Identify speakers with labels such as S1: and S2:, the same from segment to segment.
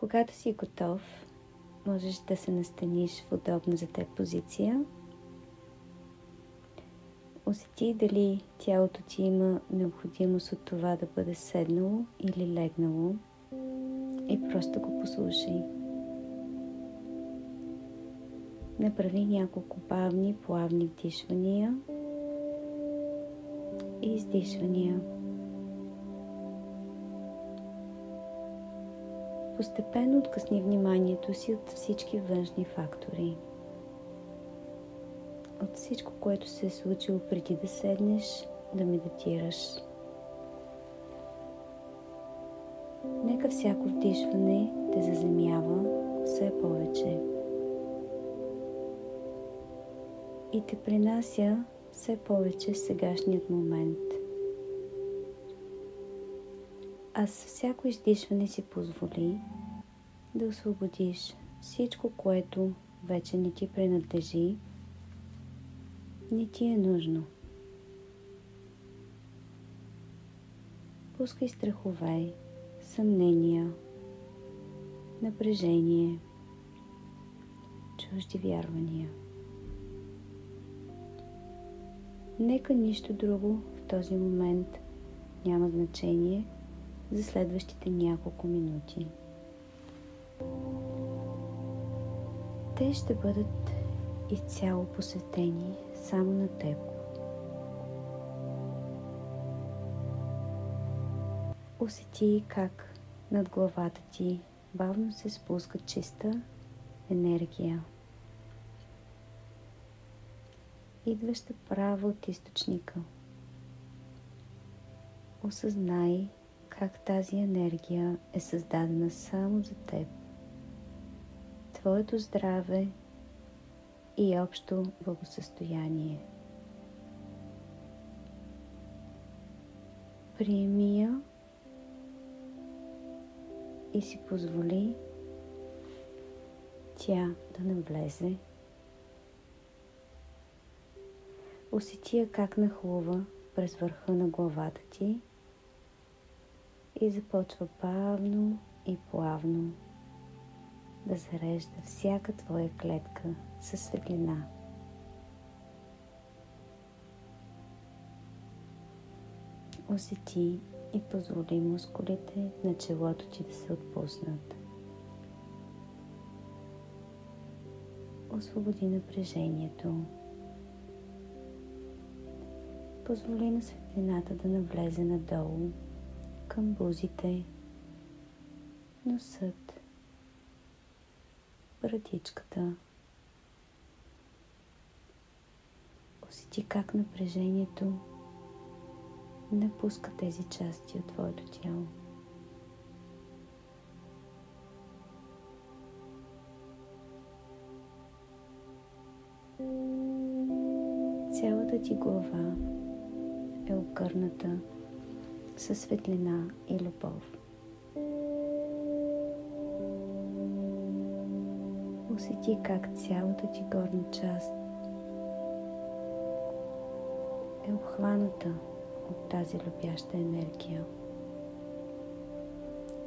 S1: Когато си готов, можеш да се настаниш в удобна за теб позиция. Усети дали тялото ти има необходимост от това да бъде седнало или легнало и просто го послушай. Направи няколко бавни, плавни вдишвания и издишвания. Постепенно откъсни вниманието си от всички външни фактори. От всичко, което се е случило преди да седнеш, да медитираш. Нека всяко вдишване те заземява все повече и те принася все повече в сегашният момент. А с всяко издишване си позволи да освободиш всичко, което вече не ти принадлежи, не ти е нужно. Пускай страхове, съмнения, напрежение, чужди вярвания. Нека нищо друго в този момент няма значение за следващите няколко минути. Те ще бъдат изцяло посветени само на теб. Усети как над главата ти бавно се спуска чиста енергия, идваща право от източника. Осъзнай как тази енергия е създадена само за теб, твоето здраве и общо благосъстояние. Приеми я и си позволи тя да навлезе. Усети я как нахлува през върха на главата ти и започва бавно и плавно да зарежда всяка твоя клетка със светлина. Усети и позволи мускулите на челото ти да се отпуснат. Освободи напрежението. Позволи на светлината да навлезе надолу към бузите, носът, брадичката. Усети как напрежението напуска тези части от твоето тяло. Цялата ти глава е обгърната със светлина и любов. Усети как цялата ти горна част е обхваната от тази любяща енергия.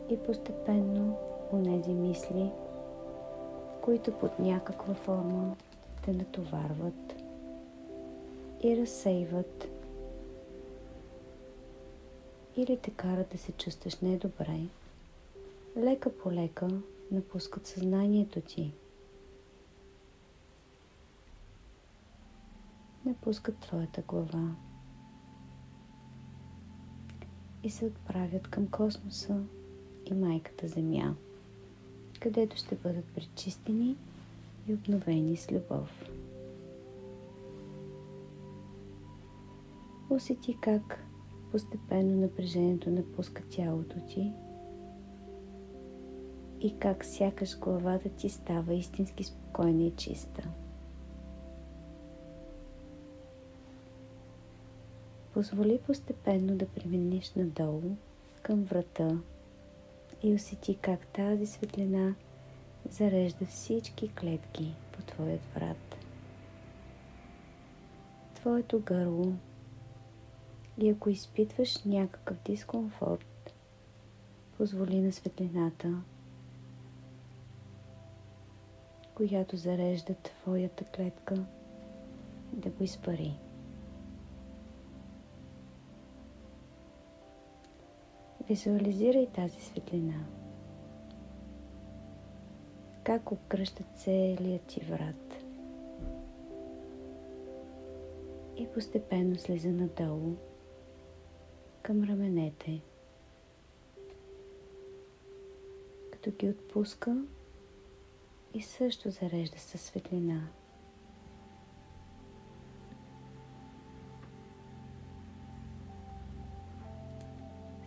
S1: И постепенно онези мисли, които под някаква форма те натоварват и разсейват или те карат да се чувстваш недобре, лека по лека напускат съзнанието ти. Напускат твоята глава и се отправят към космоса и майката Земя, където ще бъдат пречистени и обновени с любов. Усети как постепенно напрежението напуска тялото ти и как сякаш главата ти става истински спокойна и чиста. Позволи постепенно да преминеш надолу към врата и усети как тази светлина зарежда всички клетки по твоят врат, твоето гърло. И ако изпитваш някакъв дискомфорт, позволи на светлината която зарежда твоята клетка, да го изпари. Визуализирай тази светлина. Как обкръща целият ти врат и постепенно слиза надолу към раменете, като ги отпуска и също зарежда със светлина.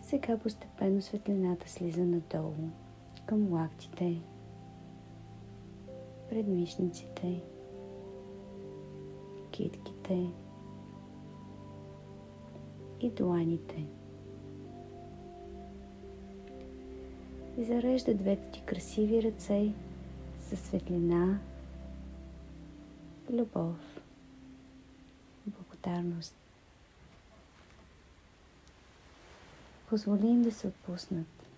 S1: Сега постепенно светлината слиза надолу към лактите, предмишниците, китките и дланите. И зарежда двете ти красиви ръце със светлина, любов, благодарност. Позволи им да се отпуснат.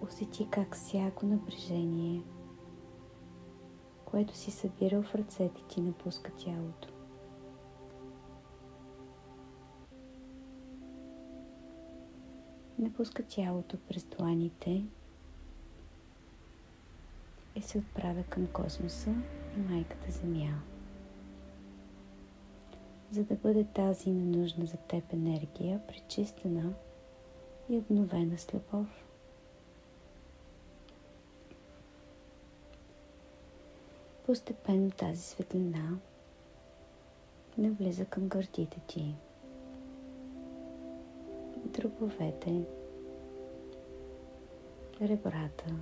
S1: Усети как всяко напрежение, което си събирал в ръцете ти, напуска тялото. Напуска тялото през дланите и се отправя към космоса и майката Земя, за да бъде тази ненужна за теб енергия пречистена и обновена с любов. Постепенно тази светлина навлиза към гърдите ти, дробовете, ребрата,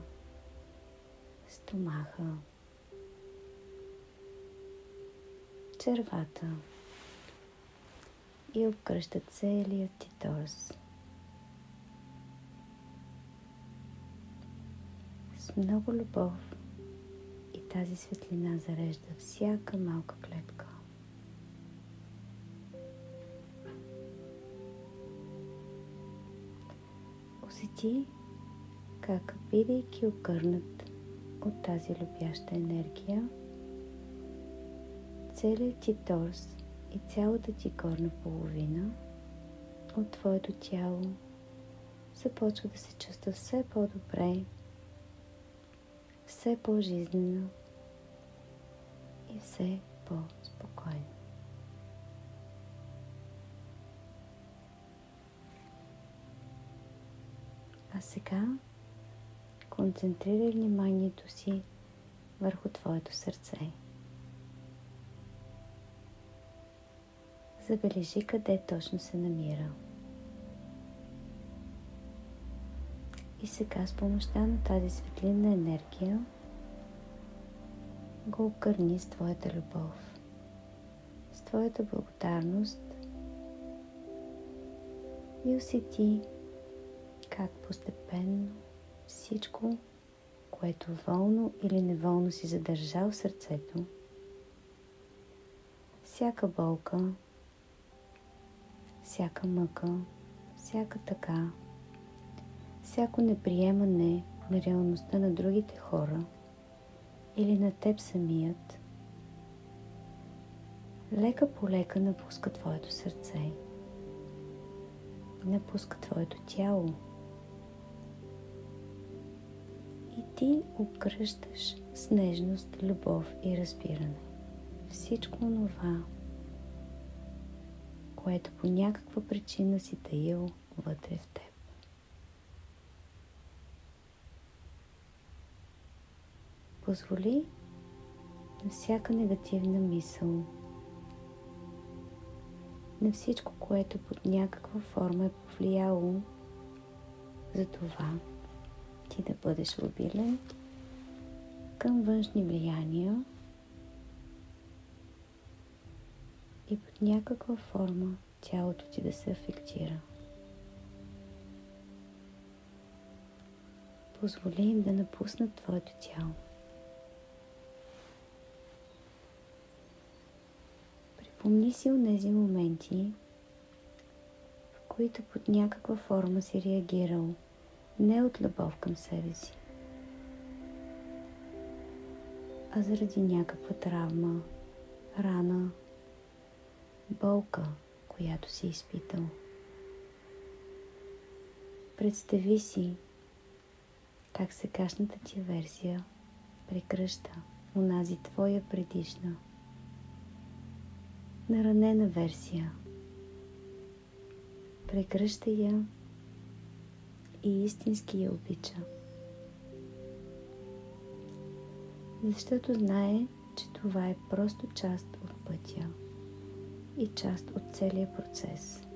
S1: стомаха, червата и обкръща целият ти торс. С много любов и тази светлина зарежда всяка малка клетка. Усети как, бидейки огърнат от тази любяща енергия, целият ти торс и цялата ти горна половина от твоето тяло започва да се чувства все по-добре, все по-жизнено и все по-спокойно. А сега концентрирай вниманието си върху твоето сърце. Забележи къде точно се намира. И сега с помощта на тази светлинна енергия го обгърни с твоята любов, с твоята благодарност и усети как постепенно всичко, което волно или неволно си задържал в сърцето, всяка болка, всяка мъка, всяка тъга, всяко неприемане на реалността на другите хора или на теб самият, лека по лека напуска твоето сърце, напуска твоето тяло и ти обгръщаш с нежност, любов и разбиране всичко онова, което по някаква причина си таил вътре в теб. Позволи на всяка негативна мисъл, на всичко, което под някаква форма е повлияло за това ти да бъдеш лобилен към външни влияния и под някаква форма тялото ти да се афектира. Позволи им да напуснат твоето тяло. Припомни си онези моменти, в които под някаква форма си реагирал не от любов към себе си, а заради някаква травма, рана, болка, която си изпитал. Представи си как сегашната ти версия прекръща онази твоя предишна, наранена версия. Прегръща я и истински я обича. Защото знае, че това е просто част от пътя и част от целия процес.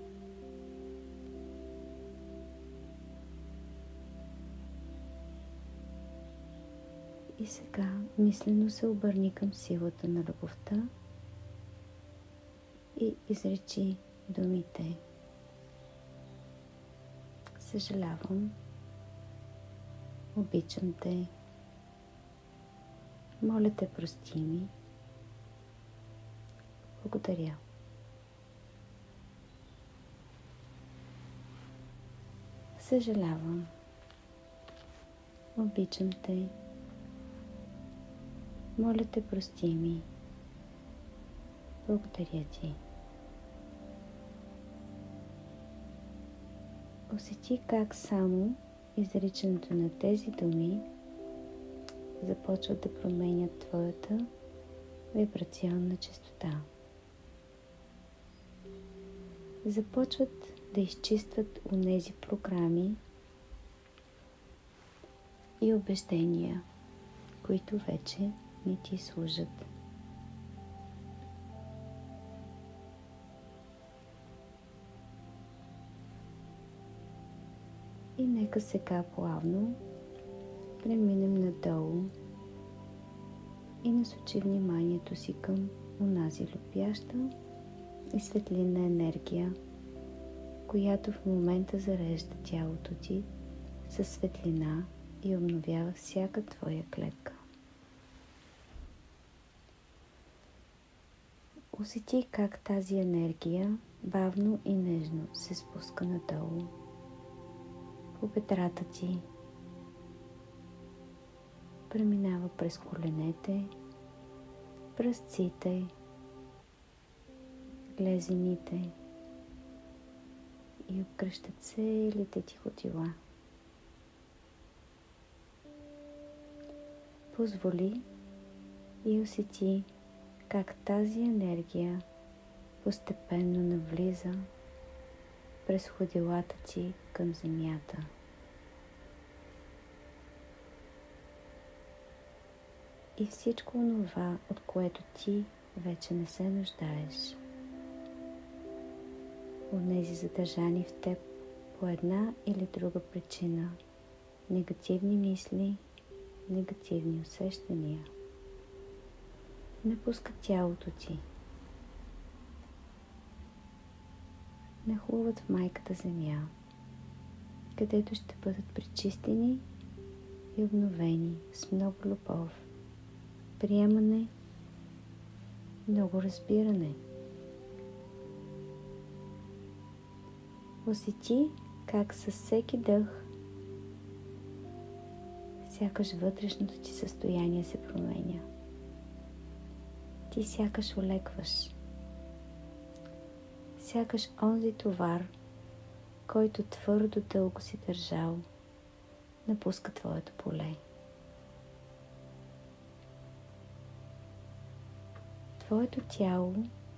S1: И сега мислено се обърни към силата на любовта и изречи думите: съжалявам, обичам те, моля те, прости ми, благодаря. Съжалявам, обичам те, моля те, прости ми, благодаря ти. Усети как само изричането на тези думи започват да променят твоята вибрационна честота. Започват да изчистват онези програми и убеждения, които вече не ти служат. И нека сега плавно преминем надолу и насочи вниманието си към онази любяща и светлинна енергия, която в момента зарежда тялото ти със светлина и обновява всяка твоя клетка. Усети как тази енергия бавно и нежно се спуска надолу по бедрата ти, преминава през коленете, пръстците, глезените и обкръща целите ти хотила. Позволи и усети как тази енергия постепенно навлиза през ходилата ти към земята. И всичко това, от което ти вече не се нуждаеш. Онези задържани в теб по една или друга причина, негативни мисли, негативни усещания, напускат тялото ти. Нахлуват в майката земя, където ще бъдат пречистени и обновени с много любов, приемане, много разбиране. Усети как със всеки дъх сякаш вътрешното ти състояние се променя. Ти сякаш олекваш. Сякаш онзи товар, който твърдо дълго си държал, напуска твоето поле. Твоето тяло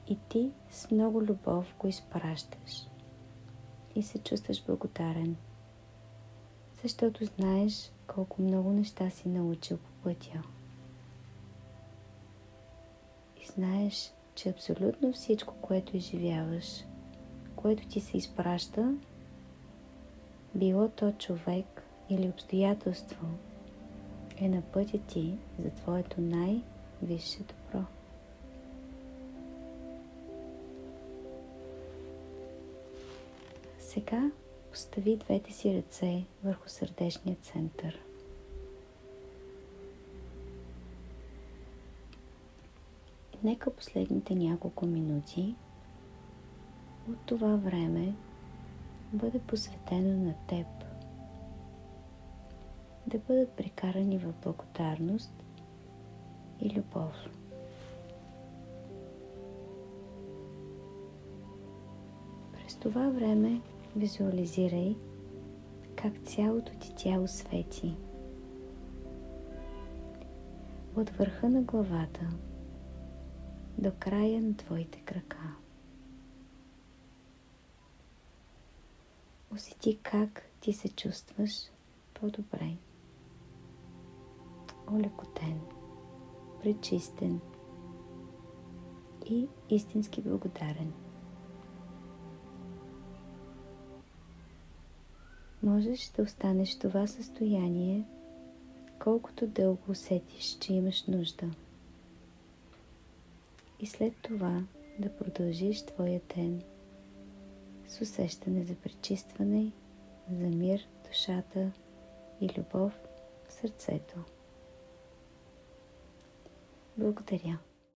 S1: и ти с много любов го изпращаш и се чувстваш благодарен, защото знаеш колко много неща си научил по пътя. И знаеш, че абсолютно всичко, което изживяваш, което ти се изпраща, било то човек или обстоятелство, е на пътя ти за твоето най-висше добро. Сега постави двете си ръце върху сърдечния център. И нека последните няколко минути от това време бъде посветено на теб. Да бъдат прекарани в благодарност и любов. През това време визуализирай как цялото ти тяло свети. От върха на главата до края на твоите крака. Усети как ти се чувстваш по-добре. Олекотен, пречистен и истински благодарен. Можеш да останеш в това състояние, колкото дълго усетиш, че имаш нужда. И след това да продължиш твоя ден с усещане за пречистване, за мир в душата и любов в сърцето. Благодаря.